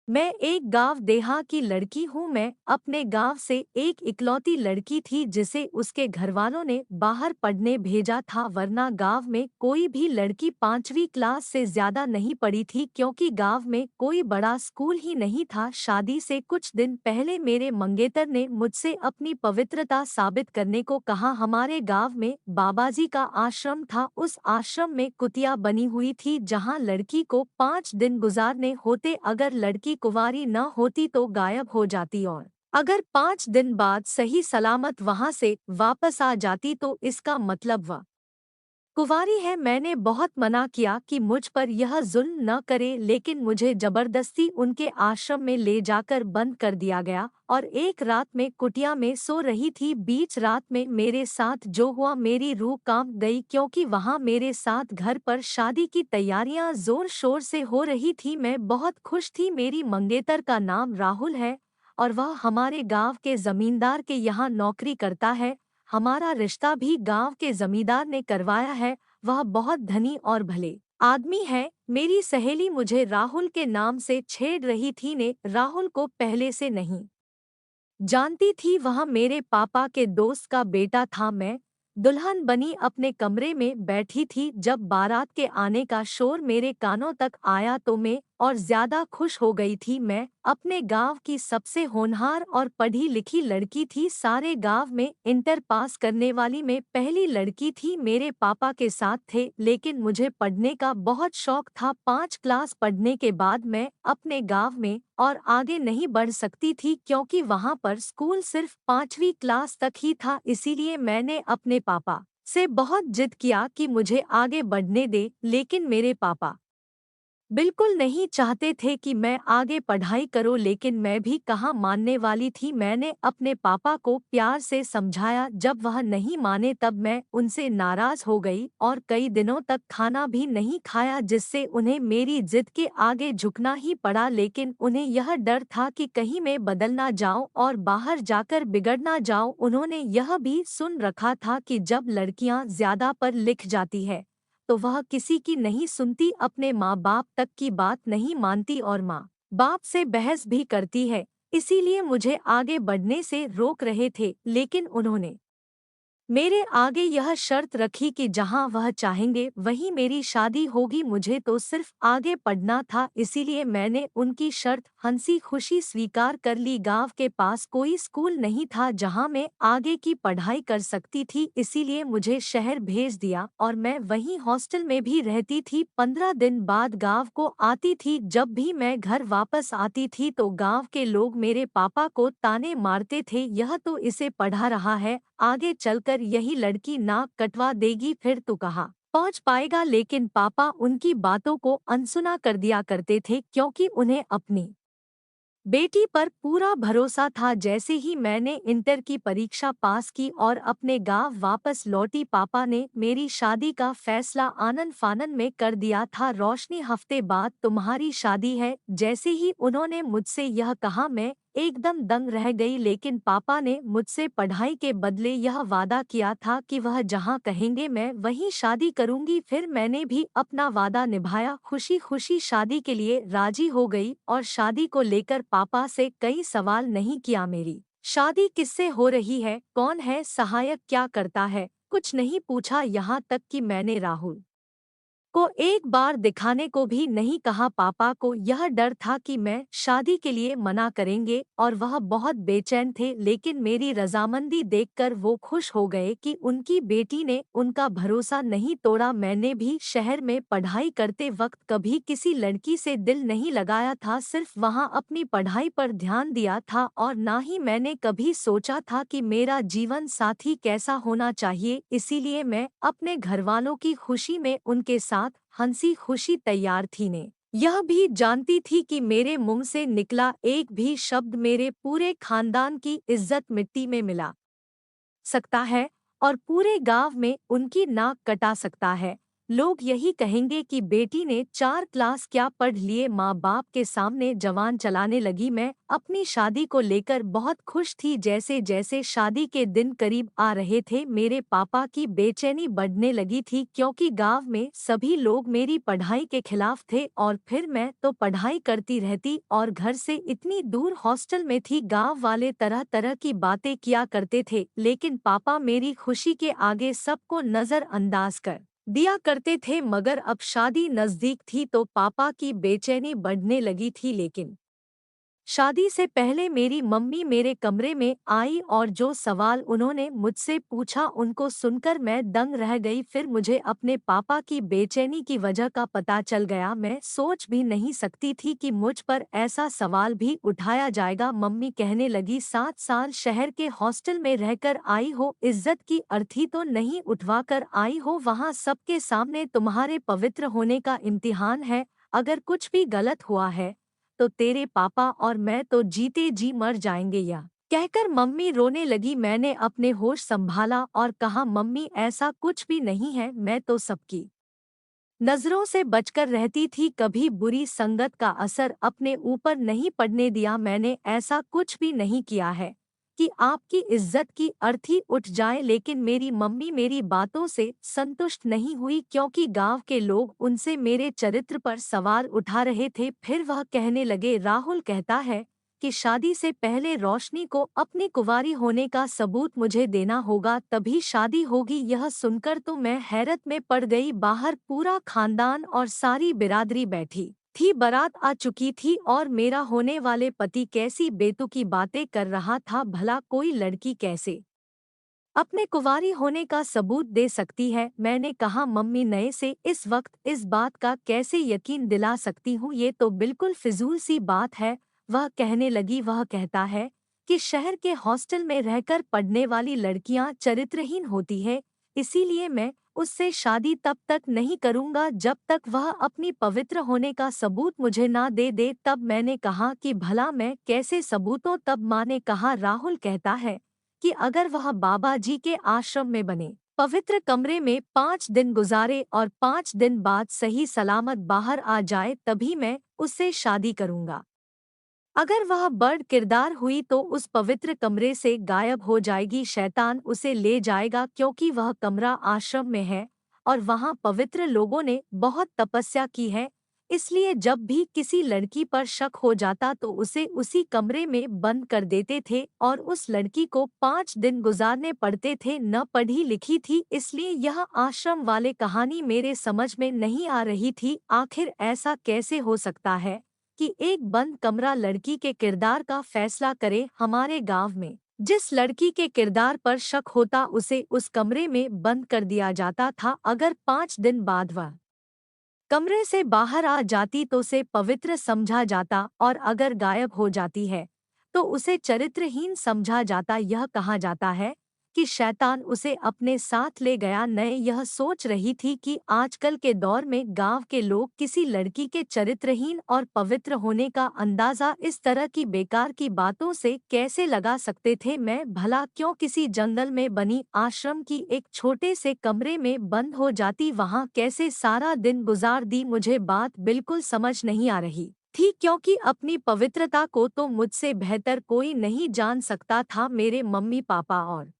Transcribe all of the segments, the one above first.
मैं एक गाँव देहा की लड़की हूँ। मैं अपने गाँव से एक इकलौती लड़की थी जिसे उसके घरवालों ने बाहर पढ़ने भेजा था, वरना गाँव में कोई भी लड़की 5वीं क्लास से ज्यादा नहीं पढ़ी थी क्योंकि गाँव में कोई बड़ा स्कूल ही नहीं था। शादी से कुछ दिन पहले मेरे मंगेतर ने मुझसे अपनी पवित्रता साबित करने को कहा। हमारे गाँव में बाबाजी का आश्रम था। उस आश्रम में कुतिया बनी हुई थी जहाँ लड़की को 5 दिन गुजारने होते। अगर लड़की कुंवारी न होती तो गायब हो जाती और अगर 5 दिन बाद सही सलामत वहां से वापस आ जाती तो इसका मतलब वह कुंवारी है। मैंने बहुत मना किया कि मुझ पर यह जुल्म न करे, लेकिन मुझे जबरदस्ती उनके आश्रम में ले जाकर बंद कर दिया गया और एक रात में कुटिया में सो रही थी। बीच रात में मेरे साथ जो हुआ, मेरी रूह कांप गई क्योंकि वहां मेरे साथ घर पर शादी की तैयारियां जोर शोर से हो रही थी। मैं बहुत खुश थी। मेरी मंगेतर का नाम राहुल है और वह हमारे गांव के जमींदार के यहाँ नौकरी करता है। हमारा रिश्ता भी गांव के जमींदार ने करवाया है। वह बहुत धनी और भले आदमी है। मेरी सहेली मुझे राहुल के नाम से छेड़ रही थी। ने राहुल को पहले से नहीं जानती थी। वह मेरे पापा के दोस्त का बेटा था। मैं दुल्हन बनी अपने कमरे में बैठी थी जब बारात के आने का शोर मेरे कानों तक आया तो मैं और ज्यादा खुश हो गई थी। मैं अपने गांव की सबसे होनहार और पढ़ी लिखी लड़की थी। सारे गांव में इंटर पास करने वाली मैं पहली लड़की थी। मेरे पापा के साथ थे लेकिन मुझे पढ़ने का बहुत शौक था। 5 क्लास पढ़ने के बाद मैं अपने गांव में और आगे नहीं बढ़ सकती थी क्योंकि वहां पर स्कूल सिर्फ 5वीं क्लास तक ही था। इसीलिए मैंने अपने पापा से बहुत जिद किया कि मुझे आगे बढ़ने दे, लेकिन मेरे पापा बिल्कुल नहीं चाहते थे कि मैं आगे पढ़ाई करूं। लेकिन मैं भी कहाँ मानने वाली थी। मैंने अपने पापा को प्यार से समझाया। जब वह नहीं माने तब मैं उनसे नाराज हो गई और कई दिनों तक खाना भी नहीं खाया, जिससे उन्हें मेरी जिद के आगे झुकना ही पड़ा। लेकिन उन्हें यह डर था कि कहीं मैं बदल ना जाऊं और बाहर जाकर बिगड़ ना जाऊं। उन्होंने यह भी सुन रखा था कि जब लड़कियां ज्यादा पर लिख जाती है तो वह किसी की नहीं सुनती, अपने माँ बाप तक की बात नहीं मानती और माँ बाप से बहस भी करती है। इसीलिए मुझे आगे बढ़ने से रोक रहे थे। लेकिन उन्होंने मेरे आगे यह शर्त रखी कि जहां वह चाहेंगे वहीं मेरी शादी होगी। मुझे तो सिर्फ आगे पढ़ना था, इसीलिए मैंने उनकी शर्त हंसी खुशी स्वीकार कर ली। गांव के पास कोई स्कूल नहीं था जहां मैं आगे की पढ़ाई कर सकती थी, इसीलिए मुझे शहर भेज दिया और मैं वहीं हॉस्टल में भी रहती थी। 15 दिन बाद गांव को आती थी। जब भी मैं घर वापस आती थी तो गांव के लोग मेरे पापा को ताने मारते थे, यह तो इसे पढ़ा रहा है, आगे चलकर यही लड़की नाक कटवा देगी, फिर तो कहाँ पहुंच पाएगा। लेकिन पापा उनकी बातों को अनसुना कर दिया करते थे क्योंकि उन्हें अपनी बेटी पर पूरा भरोसा था। जैसे ही मैंने इंटर की परीक्षा पास की और अपने गांव वापस लौटी, पापा ने मेरी शादी का फैसला आनन फानन में कर दिया था। रोशनी, हफ्ते बाद तुम्हारी शादी है। जैसे ही उन्होंने मुझसे यह कहा मैं एकदम दंग रह गई। लेकिन पापा ने मुझसे पढ़ाई के बदले यह वादा किया था कि वह जहां कहेंगे मैं वहीं शादी करूंगी। फिर मैंने भी अपना वादा निभाया, खुशी खुशी शादी के लिए राजी हो गई और शादी को लेकर पापा से कई सवाल नहीं किया। मेरी शादी किससे हो रही है, कौन है सहायक, क्या करता है, कुछ नहीं पूछा। यहाँ तक कि मैंने राहुल को एक बार दिखाने को भी नहीं कहा। पापा को यह डर था कि मैं शादी के लिए मना करेंगे और वह बहुत बेचैन थे। लेकिन मेरी रजामंदी देखकर वो खुश हो गए कि उनकी बेटी ने उनका भरोसा नहीं तोड़ा। मैंने भी शहर में पढ़ाई करते वक्त कभी किसी लड़की से दिल नहीं लगाया था, सिर्फ वहाँ अपनी पढ़ाई पर ध्यान दिया था और ना ही मैंने कभी सोचा था कि मेरा जीवन साथी कैसा होना चाहिए। इसीलिए मैं अपने घरवालों की खुशी में उनके साथ हंसी खुशी तैयार थी। ने यह भी जानती थी कि मेरे मुंह से निकला एक भी शब्द मेरे पूरे खानदान की इज्जत मिट्टी में मिला सकता है और पूरे गांव में उनकी नाक कटा सकता है। लोग यही कहेंगे कि बेटी ने 4 क्लास क्या पढ़ लिए। माँ बाप के सामने जवान चलाने लगी। मैं अपनी शादी को लेकर बहुत खुश थी। जैसे जैसे शादी के दिन करीब आ रहे थे मेरे पापा की बेचैनी बढ़ने लगी थी, क्योंकि गांव में सभी लोग मेरी पढ़ाई के खिलाफ थे और फिर मैं तो पढ़ाई करती रहती और घर से इतनी दूर हॉस्टल में थी। गांव वाले तरह तरह की बातें किया करते थे, लेकिन पापा मेरी खुशी के आगे सबको नजरअंदाज कर दिया करते थे। मगर अब शादी नजदीक थी तो पापा की बेचैनी बढ़ने लगी थी। लेकिन शादी से पहले मेरी मम्मी मेरे कमरे में आई और जो सवाल उन्होंने मुझसे पूछा उनको सुनकर मैं दंग रह गई। फिर मुझे अपने पापा की बेचैनी की वजह का पता चल गया। मैं सोच भी नहीं सकती थी कि मुझ पर ऐसा सवाल भी उठाया जाएगा। मम्मी कहने लगी, 7 साल शहर के हॉस्टल में रहकर आई हो, इज्जत की अर्थी तो नहीं उठवा कर आई हो। वहाँ सबके सामने तुम्हारे पवित्र होने का इम्तिहान है। अगर कुछ भी गलत हुआ है तो तेरे पापा और मैं तो जीते जी मर जाएंगे। या कहकर मम्मी रोने लगी। मैंने अपने होश संभाला और कहा, मम्मी ऐसा कुछ भी नहीं है। मैं तो सबकी नजरों से बचकर रहती थी, कभी बुरी संगत का असर अपने ऊपर नहीं पड़ने दिया। मैंने ऐसा कुछ भी नहीं किया है कि आपकी इज्जत की अर्थी उठ जाए। लेकिन मेरी मम्मी मेरी बातों से संतुष्ट नहीं हुई, क्योंकि गांव के लोग उनसे मेरे चरित्र पर सवाल उठा रहे थे। फिर वह कहने लगे, राहुल कहता है कि शादी से पहले रोशनी को अपनी कुंवारी होने का सबूत मुझे देना होगा, तभी शादी होगी। यह सुनकर तो मैं हैरत में पड़ गई। बाहर पूरा खानदान और सारी बिरादरी बैठी थी। बारात आ चुकी थी और मेरा होने वाले पति कैसी बेतुकी बातें कर रहा था। भला कोई लड़की कैसे अपने कुंवारी होने का सबूत दे सकती है? मैंने कहा, मम्मी नए से इस वक्त इस बात का कैसे यकीन दिला सकती हूँ, ये तो बिल्कुल फिजूल सी बात है। वह कहने लगी, वह कहता है कि शहर के हॉस्टल में रहकर पढ़ने वाली लड़कियां चरित्रहीन होती है, इसीलिए मैं उससे शादी तब तक नहीं करूंगा जब तक वह अपनी पवित्र होने का सबूत मुझे ना दे। तब मैंने कहा कि भला मैं कैसे सबूतों? तब माँ ने कहा, राहुल कहता है कि अगर वह बाबा जी के आश्रम में बने पवित्र कमरे में 5 दिन गुजारे और 5 दिन बाद सही सलामत बाहर आ जाए, तभी मैं उससे शादी करूंगा। अगर वह बड़ किरदार हुई तो उस पवित्र कमरे से गायब हो जाएगी, शैतान उसे ले जाएगा, क्योंकि वह कमरा आश्रम में है और वहाँ पवित्र लोगों ने बहुत तपस्या की है। इसलिए जब भी किसी लड़की पर शक हो जाता तो उसे उसी कमरे में बंद कर देते थे और उस लड़की को 5 दिन गुजारने पड़ते थे। न पढ़ी लिखी थी, इसलिए यह आश्रम वाले कहानी मेरे समझ में नहीं आ रही थी। आखिर ऐसा कैसे हो सकता है कि एक बंद कमरा लड़की के किरदार का फैसला करे? हमारे गांव में जिस लड़की के किरदार पर शक होता उसे उस कमरे में बंद कर दिया जाता था। अगर 5 दिन बाद वह कमरे से बाहर आ जाती तो उसे पवित्र समझा जाता और अगर गायब हो जाती है तो उसे चरित्रहीन समझा जाता। यह कहा जाता है कि शैतान उसे अपने साथ ले गया। नए यह सोच रही थी कि आजकल के दौर में गांव के लोग किसी लड़की के चरित्रहीन और पवित्र होने का अंदाजा इस तरह की बेकार की बातों से कैसे लगा सकते थे। मैं भला क्यों किसी जंगल में बनी आश्रम की एक छोटे से कमरे में बंद हो जाती? वहां कैसे सारा दिन गुजार दी? मुझे बात बिल्कुल समझ नहीं आ रही थी, क्योंकि अपनी पवित्रता को तो मुझसे बेहतर कोई नहीं जान सकता था। मेरे मम्मी पापा और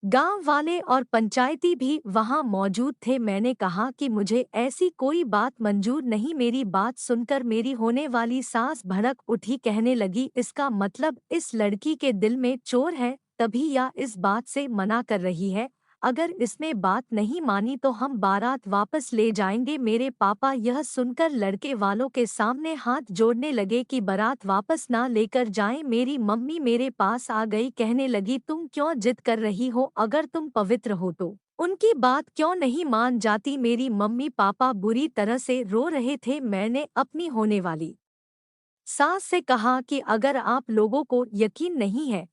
गांव वाले और पंचायती भी वहां मौजूद थे। मैंने कहा कि मुझे ऐसी कोई बात मंजूर नहीं। मेरी बात सुनकर मेरी होने वाली सास भड़क उठी, कहने लगी, इसका मतलब इस लड़की के दिल में चोर है, तभी या इस बात से मना कर रही है। अगर इसने बात नहीं मानी तो हम बारात वापस ले जाएंगे। मेरे पापा यह सुनकर लड़के वालों के सामने हाथ जोड़ने लगे कि बारात वापस ना लेकर जाएं। मेरी मम्मी मेरे पास आ गई, कहने लगी, तुम क्यों जिद कर रही हो? अगर तुम पवित्र हो तो उनकी बात क्यों नहीं मान जाती? मेरी मम्मी पापा बुरी तरह से रो रहे थे। मैंने अपनी होने वाली सास से कहा कि अगर आप लोगों को यकीन नहीं है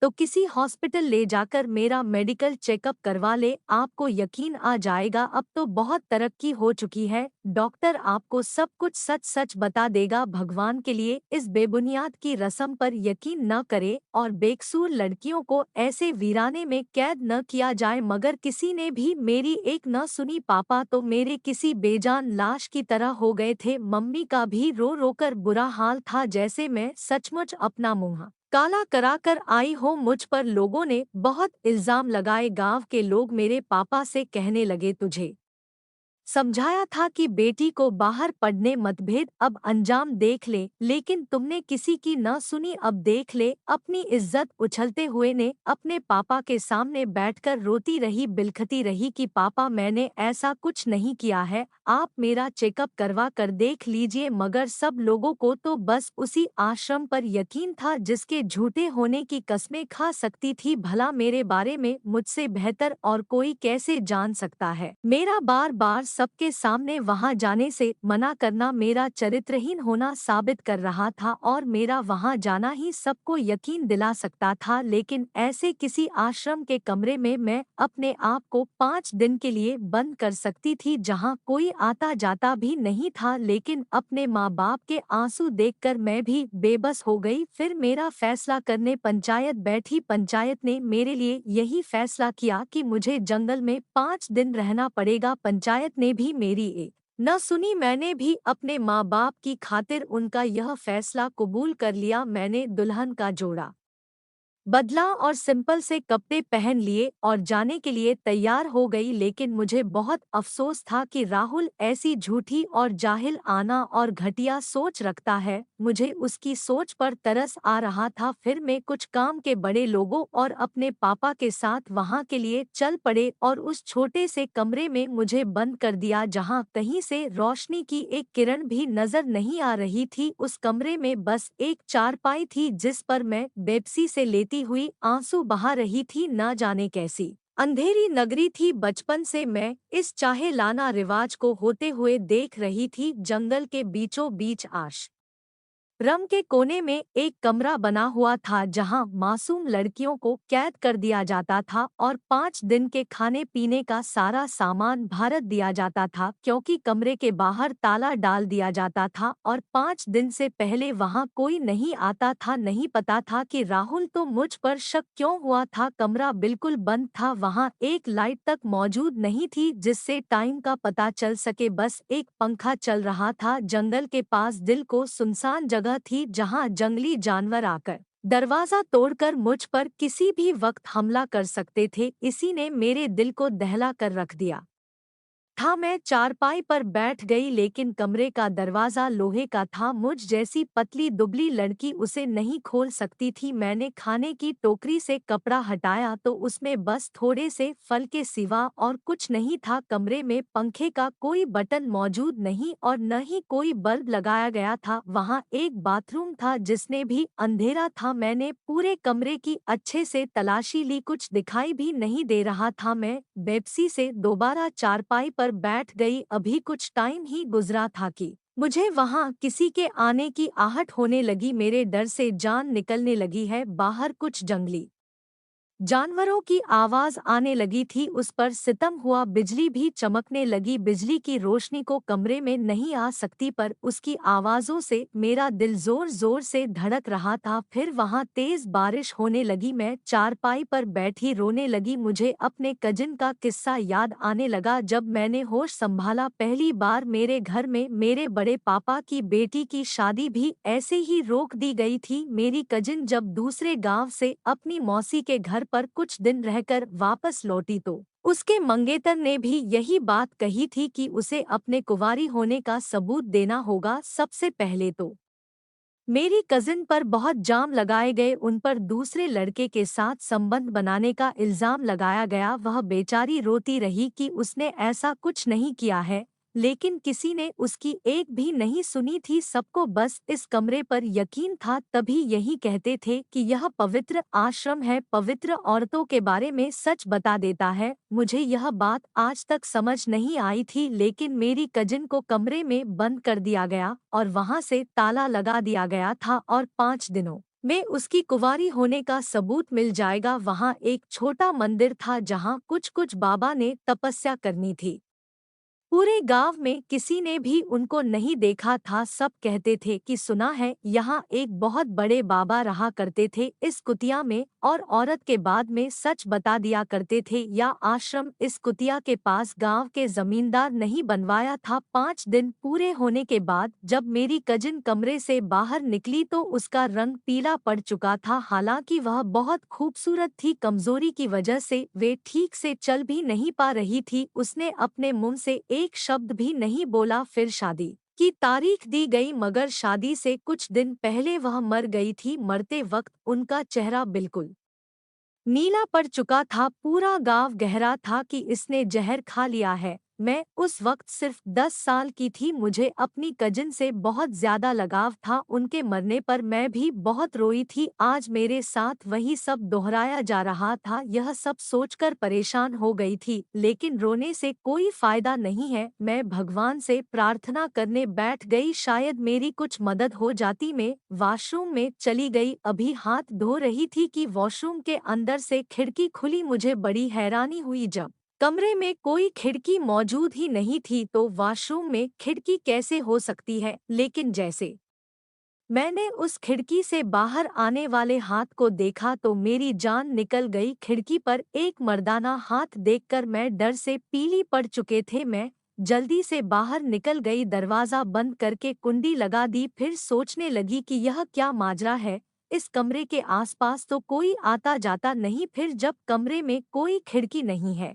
तो किसी हॉस्पिटल ले जाकर मेरा मेडिकल चेकअप करवा ले, आपको यकीन आ जाएगा अब तो बहुत तरक्की हो चुकी है। डॉक्टर आपको सब कुछ सच सच बता देगा। भगवान के लिए इस बेबुनियाद की रस्म पर यकीन न करे और बेकसूर लड़कियों को ऐसे वीराने में कैद न किया जाए। मगर किसी ने भी मेरी एक न सुनी। पापा तो मेरे किसी बेजान लाश की तरह हो गए थे। मम्मी का भी रो रो कर बुरा हाल था, जैसे मैं सचमुच अपना मुंह काला करा कर आई हो। मुझ पर लोगों ने बहुत इल्जाम लगाए। गांव के लोग मेरे पापा से कहने लगे, तुझे समझाया था कि बेटी को बाहर पढ़ने मत भेज, अब अंजाम देख ले, लेकिन तुमने किसी की न सुनी। अब देख ले, अपनी इज्जत उछलते हुए ने अपने पापा के सामने बैठकर रोती रही, बिलखती रही कि पापा मैंने ऐसा कुछ नहीं किया है, आप मेरा चेकअप करवा कर देख लीजिए। मगर सब लोगों को तो बस उसी आश्रम पर यकीन था जिसके झूठे होने की कस्में खा सकती थी। भला मेरे बारे में मुझसे बेहतर और कोई कैसे जान सकता है। मेरा बार बार सबके सामने वहां जाने से मना करना मेरा चरित्रहीन होना साबित कर रहा था और मेरा वहां जाना ही सबको यकीन दिला सकता था। लेकिन ऐसे किसी आश्रम के कमरे में मैं अपने आप को 5 दिन के लिए बंद कर सकती थी, जहां कोई आता जाता भी नहीं था। लेकिन अपने माँ बाप के आंसू देखकर मैं भी बेबस हो गई। फिर मेरा फैसला करने पंचायत बैठी। पंचायत ने मेरे लिए यही फैसला किया कि मुझे जंगल में 5 दिन रहना पड़ेगा। पंचायत ने भी मेरी एक न सुनी। मैंने भी अपने माँ बाप की खातिर उनका यह फैसला कबूल कर लिया। मैंने दुल्हन का जोड़ा बदला और सिंपल से कपड़े पहन लिए और जाने के लिए तैयार हो गई। लेकिन मुझे बहुत अफसोस था कि राहुल ऐसी झूठी और जाहिल आना और घटिया सोच रखता है। मुझे उसकी सोच पर तरस आ रहा था। फिर मैं कुछ काम के बड़े लोगों और अपने पापा के साथ वहां के लिए चल पड़े और उस छोटे से कमरे में मुझे बंद कर दिया, जहां कहीं से रोशनी की एक किरण भी नजर नहीं आ रही थी। उस कमरे में बस एक चारपाई थी जिस पर मैं बेपसी से लेती हुई आंसू बहा रही थी। न जाने कैसी अंधेरी नगरी थी। बचपन से मैं इस चाहे लाना रिवाज को होते हुए देख रही थी। जंगल के बीचों बीच आश रम के कोने में एक कमरा बना हुआ था जहां मासूम लड़कियों को कैद कर दिया जाता था और 5 दिन के खाने पीने का सारा सामान भारत दिया जाता था, क्योंकि कमरे के बाहर ताला डाल दिया जाता था और 5 दिन से पहले वहां कोई नहीं आता था। नहीं पता था कि राहुल तो मुझ पर शक क्यों हुआ था। कमरा बिल्कुल बंद था, वहां एक लाइट तक मौजूद नहीं थी जिससे टाइम का पता चल सके। बस एक पंखा चल रहा था। जंगल के पास दिल को सुनसान जगह थी जहां जंगली जानवर आकर दरवाजा तोड़कर मुझ पर किसी भी वक्त हमला कर सकते थे। इसी ने मेरे दिल को दहला कर रख दिया था। मैं चारपाई पर बैठ गई, लेकिन कमरे का दरवाजा लोहे का था। मुझ जैसी पतली दुबली लड़की उसे नहीं खोल सकती थी। मैंने खाने की टोकरी से कपड़ा हटाया तो उसमें बस थोड़े से फल के सिवा और कुछ नहीं था। कमरे में पंखे का कोई बटन मौजूद नहीं और न ही कोई बल्ब लगाया गया था। वहां एक बाथरूम था जिसने भी अंधेरा था। मैंने पूरे कमरे की अच्छे से तलाशी ली, कुछ दिखाई भी नहीं दे रहा था। मैं बेपसी से दोबारा चारपाई पर बैठ गई। अभी कुछ टाइम ही गुजरा था कि मुझे वहां किसी के आने की आहट होने लगी। मेरे डर से जान निकलने लगी है। बाहर कुछ जंगली जानवरों की आवाज आने लगी थी। उस पर सितम हुआ। बिजली भी चमकने लगी। बिजली की रोशनी को कमरे में नहीं आ सकती, पर उसकी आवाजों से मेरा दिल जोर जोर से धड़क रहा था। फिर वहां तेज बारिश होने लगी। मैं चारपाई पर बैठी रोने लगी। मुझे अपने कजिन का किस्सा याद आने लगा। जब मैंने होश संभाला, पहली बार मेरे घर में मेरे बड़े पापा की बेटी की शादी भी ऐसे ही रोक दी गई थी। मेरी कजिन जब दूसरे गांव से अपनी मौसी के घर पर कुछ दिन रहकर वापस लौटी तो उसके मंगेतर ने भी यही बात कही थी कि उसे अपने कुंवारी होने का सबूत देना होगा। सबसे पहले तो मेरी कजिन पर बहुत जाम लगाए गए। उन पर दूसरे लड़के के साथ संबंध बनाने का इल्जाम लगाया गया। वह बेचारी रोती रही कि उसने ऐसा कुछ नहीं किया है, लेकिन किसी ने उसकी एक भी नहीं सुनी थी। सबको बस इस कमरे पर यकीन था। तभी यही कहते थे कि यह पवित्र आश्रम है, पवित्र औरतों के बारे में सच बता देता है। मुझे यह बात आज तक समझ नहीं आई थी, लेकिन मेरी कजिन को कमरे में बंद कर दिया गया और वहां से ताला लगा दिया गया था और 5 दिनों में उसकी कुंवारी होने का सबूत मिल जाएगा। वहाँ एक छोटा मंदिर था जहाँ कुछ कुछ बाबा ने तपस्या करनी थी। पूरे गांव में किसी ने भी उनको नहीं देखा था। सब कहते थे कि सुना है यहाँ एक बहुत बड़े बाबा रहा करते थे इस कुतिया में, और औरत के बाद में सच बता दिया करते थे। या आश्रम इस कुतिया के पास गांव के जमींदार नहीं बनवाया था। 5 दिन पूरे होने के बाद जब मेरी कजिन कमरे से बाहर निकली तो उसका रंग पीला पड़ चुका था। हालांकि वह बहुत खूबसूरत थी, कमजोरी की वजह से वे ठीक से चल भी नहीं पा रही थी। उसने अपने मुंह से एक शब्द भी नहीं बोला। फिर शादी की तारीख दी गई, मगर शादी से कुछ दिन पहले वह मर गई थी। मरते वक्त उनका चेहरा बिल्कुल नीला पड़ चुका था। पूरा गांव गहरा था कि इसने जहर खा लिया है। मैं उस वक्त सिर्फ 10 साल की थी। मुझे अपनी कजिन से बहुत ज्यादा लगाव था। उनके मरने पर मैं भी बहुत रोई थी। आज मेरे साथ वही सब दोहराया जा रहा था। यह सब सोचकर परेशान हो गई थी, लेकिन रोने से कोई फायदा नहीं है। मैं भगवान से प्रार्थना करने बैठ गई, शायद मेरी कुछ मदद हो जाती। मैं वॉशरूम में चली गई, अभी हाथ धो रही थी कि वॉशरूम के अंदर से खिड़की खुली। मुझे बड़ी हैरानी हुई जब कमरे में कोई खिड़की मौजूद ही नहीं थी, तो वॉशरूम में खिड़की कैसे हो सकती है। लेकिन जैसे मैंने उस खिड़की से बाहर आने वाले हाथ को देखा तो मेरी जान निकल गई। खिड़की पर एक मर्दाना हाथ देखकर मैं डर से पीली पड़ चुके थे। मैं जल्दी से बाहर निकल गई, दरवाजा बंद करके कुंडी लगा दी। फिर सोचने लगी कि यह क्या माजरा है। इस कमरे के आसपास तो कोई आता जाता नहीं, फिर जब कमरे में कोई खिड़की नहीं है